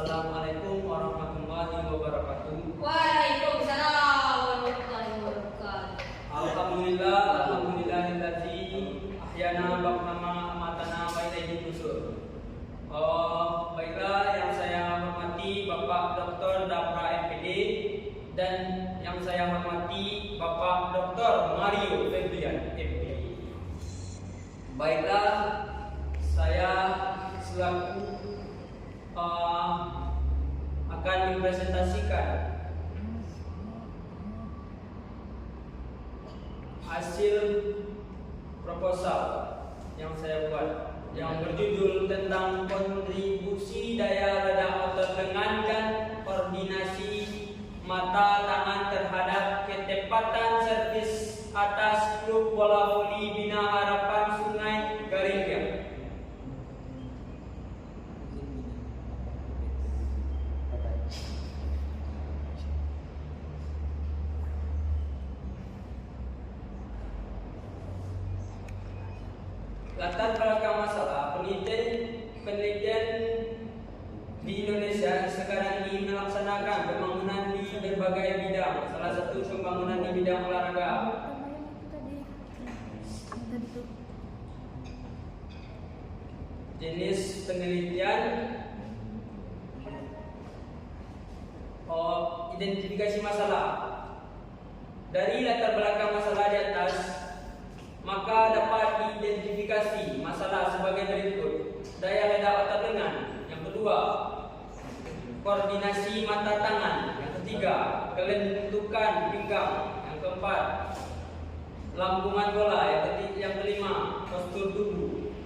Assalamualaikum warahmatullahi wabarakatuh. Waalaikumsalam warahmatullahi wabarakatuh. Alhamdulillahilladzi ahyana ba'dama amatana wa ilaihi nusyur. Baiklah, yang saya hormati Bapak Dr. Dapra MPD dan yang saya hormati Bapak Dr. Mario Febrian MPD. Baiklah, saya selaku akan mempresentasikan hasil proposal yang saya buat yang berjudul tentang kontribusi daya ledak otot lengan dan koordinasi mata tangan terhadap ketepatan servis atas klub bola voli Bina Harapan Sungai Garinggam. Latar belakang masalah penelitian di Indonesia sekarang ini melaksanakan pembangunan di berbagai bidang. Salah satu pembangunan di bidang olahraga. Jenis penelitian, identifikasi masalah. Dari latar belakang masalah di atas, maka dapat diidentifikasi masalah sebagai berikut: daya ledak otot lengan. Yang kedua, koordinasi mata tangan. Yang ketiga, kelentukan pinggang. Yang keempat, lambungan bola. Yang kelima, postur tubuh.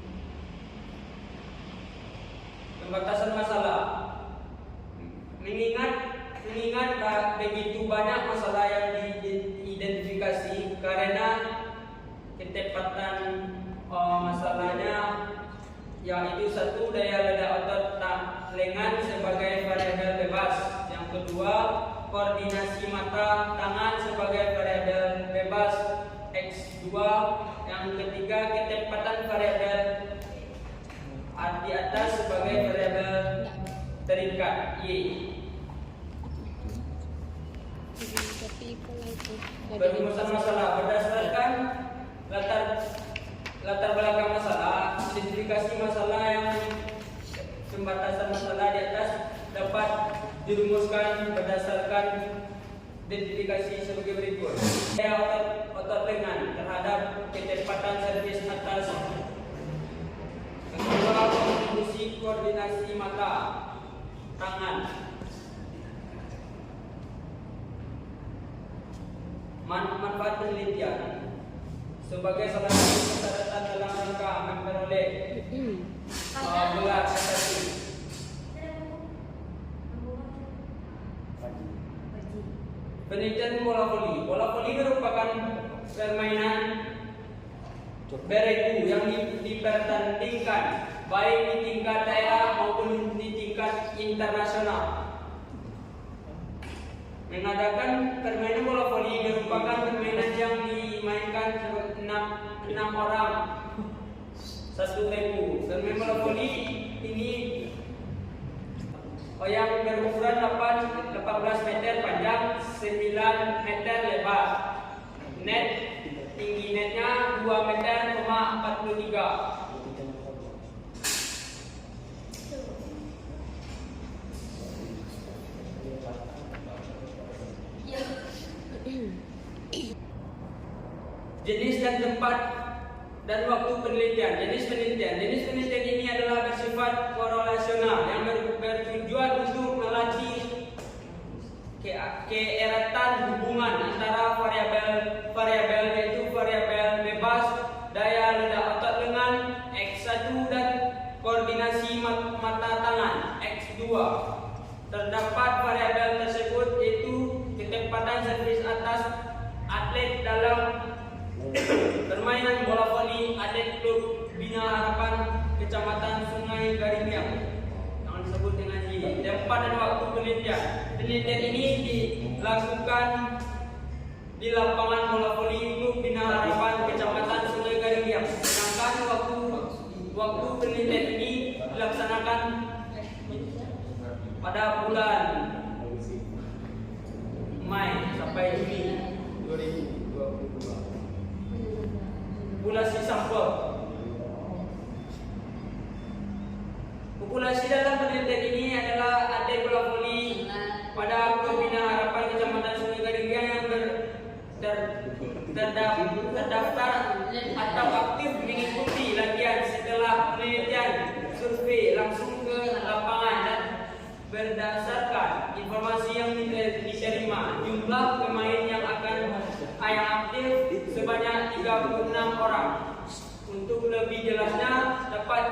Pembatasan masalah. Mengingat begitu banyak masalah yang diidentifikasi karena ketepatan masalahnya, yaitu satu, daya ledak otot lengan sebagai variabel bebas. Yang kedua, koordinasi mata tangan sebagai variabel bebas X2. Yang ketiga, ketepatan variabel di atas sebagai variabel terikat Y. Perumusan masalah berdasarkan latar belakang masalah, identifikasi masalah yang pembatasan masalah di atas dapat dirumuskan berdasarkan identifikasi sebagai berikut: daya otot lengan terhadap ketepatan servis atas. Kedua, kontribusi koordinasi mata tangan. Manfaat penelitian sebagai salah satu persyaratan dalam rangka memperoleh gelar prestasi. Penelitian bola voli. Bola voli merupakan permainan beregu yang dipertandingkan baik di tingkat daerah maupun di tingkat internasional. Mengadakan permainan bola voli merupakan permainan yang dimainkan 6 orang satu tempo. Permainan bola voli ini yang berukuran 18 meter panjang, 9 meter lebar. Net, tinggi netnya 2 meter, 43. Jenis dan tempat dan waktu penelitian. Jenis penelitian ini adalah bersifat korelasional yang bertujuan untuk melatih keeratan hubungan antara variabel yaitu variabel bebas, daya ledak otot lengan X1 dan koordinasi mata tangan X2. Terdapat variabel tersebut yaitu ketepatan servis atas atlet dalam permainan bola voli atlet klub Bina Harapan Kecamatan Sungai Garinggam yang disebut dengan Y. Tempat dan waktu penelitian. Penelitian ini dilakukan di lapangan bola voli klub Bina Harapan Kecamatan Sungai Garinggam. Sedangkan waktu penelitian ini dilaksanakan pada bulan Mei sampai Juni 2022. Populasi sampel. Populasi dalam penelitian ini adalah ada bola voli pada Pulau Bina Harapan Kecamatan Sungai Gading yang terdaftar atau aktif mengikuti latihan setelah penelitian survei langsung ke lapangan dan berdasarkan informasi yang diterima jumlah pemain yang aktif sebanyak 36 orang. Untuk lebih jelasnya dapat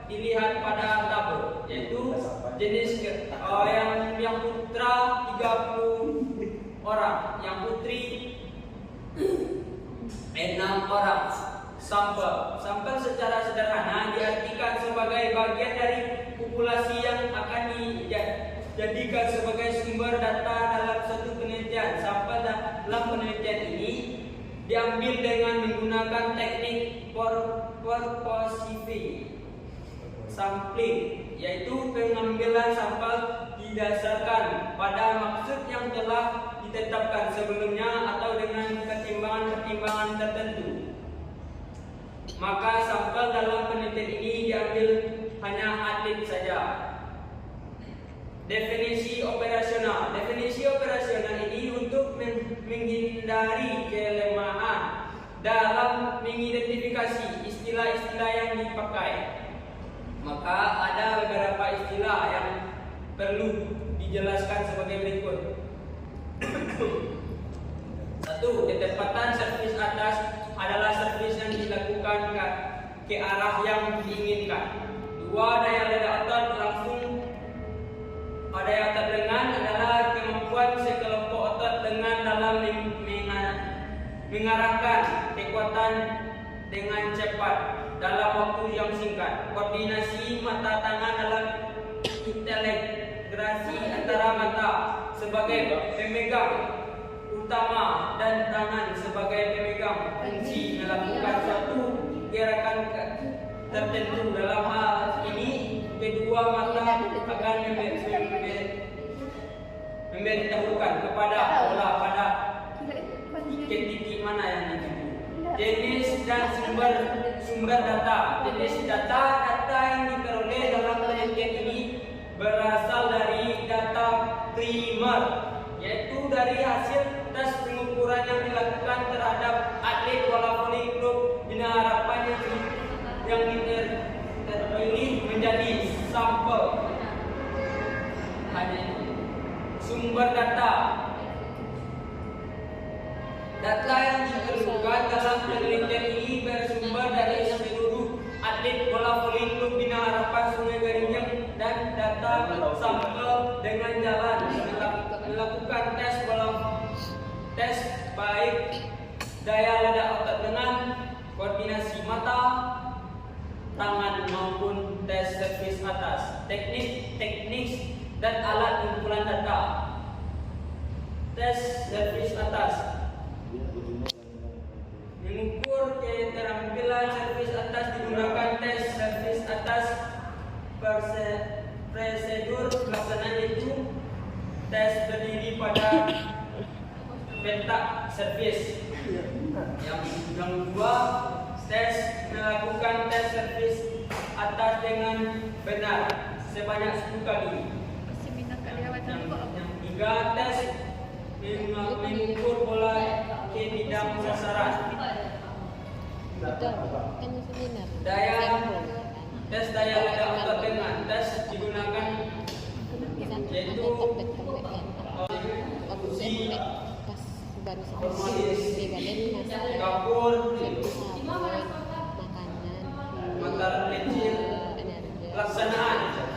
dilihat pada tabel, yaitu jenis yang putra 30 orang, yang putri 6 orang. Sampel secara sederhana diartikan sebagai bagian dari populasi yang akan dijadikan sebagai sumber data dalam suatu penelitian. Sampel dalam penelitian ini diambil dengan menggunakan teknik purposive sampling, yaitu pengambilan sampel didasarkan pada maksud yang telah ditetapkan sebelumnya atau dengan pertimbangan tertentu. Maka sampel dalam penelitian ini diambil hanya atlet saja. Definisi operasional. Definisi operasional ini untuk menghindari kelemahan dalam mengidentifikasi istilah-istilah yang dipakai. Maka ada beberapa istilah yang perlu dijelaskan sebagai berikut. 1. Ketepatan servis atas adalah servis yang dilakukan ke arah yang diinginkan. 2. Daya ledak otot langsung. Daya otot lengan adalah kemampuan sekelompok otot lengan dalam mengarahkan kekuatan dengan cepat dalam waktu yang singkat. Koordinasi mata tangan dalam integrasi antara mata sebagai pemegang utama dan tangan sebagai pemegang fungsi melakukan suatu gerakan tertentu. Dalam hal ini kedua mata akan memberitahukan kepada bola pada titik mana yang dituju. Jenis dan sumber data. Jenis data yang diperoleh dalam penelitian ini berasal dari data primer, yaitu dari hasil tes pengukuran yang dilakukan terhadap atlet bola voli klub Bina Harapan yang terpilih menjadi sampel. Hanya itu. Sumber data. Data yang diperlukan dalam penelitian ini bersumber dari seluruh atlet bola voli klub Bina Harapan Sungai Gading dan data sampel dengan jalan melakukan tes baik daya ledak otot lengan, koordinasi mata, tangan maupun tes servis atas, teknik dan alat pengumpulan data. Tes servis atas mengukur keterampilan servis atas digunakan tes servis atas. Prosedur pelaksanaan itu tes terdiri pada petak servis. Yang kedua, tes melakukan tes servis atas dengan benar sebanyak 10 kali. Yang tiga, tes mengukur bola ke bidang sasaran. Tes daya ledak otot lengan. Tes digunakan yaitu uji formalis, kapur, makanan kecil, pelaksanaan.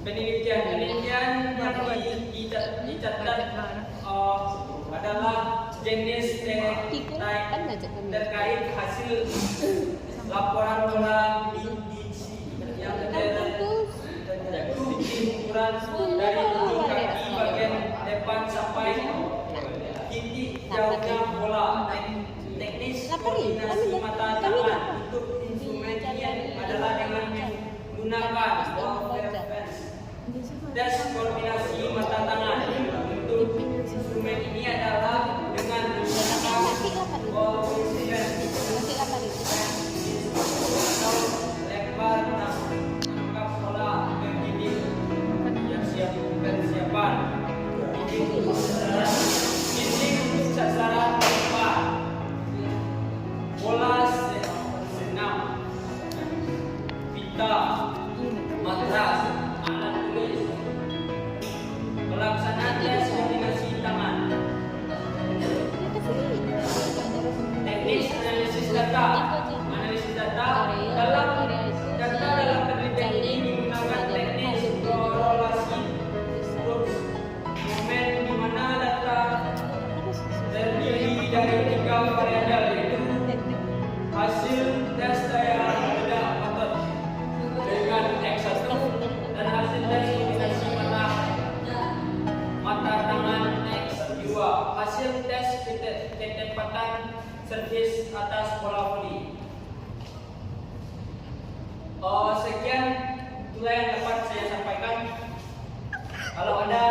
Penelitian yang dicatat adalah jenis terkait hasil laporan bola yang terjatuh ukuran dari ujung kaki bagian depan sampai titik jauhnya bola. Teknis koordinasi mata tangan untuk instrumen ini adalah dengan hasil tes ketepatan servis atas bola voli. Sekian itulah yang dapat saya sampaikan. Kalau ada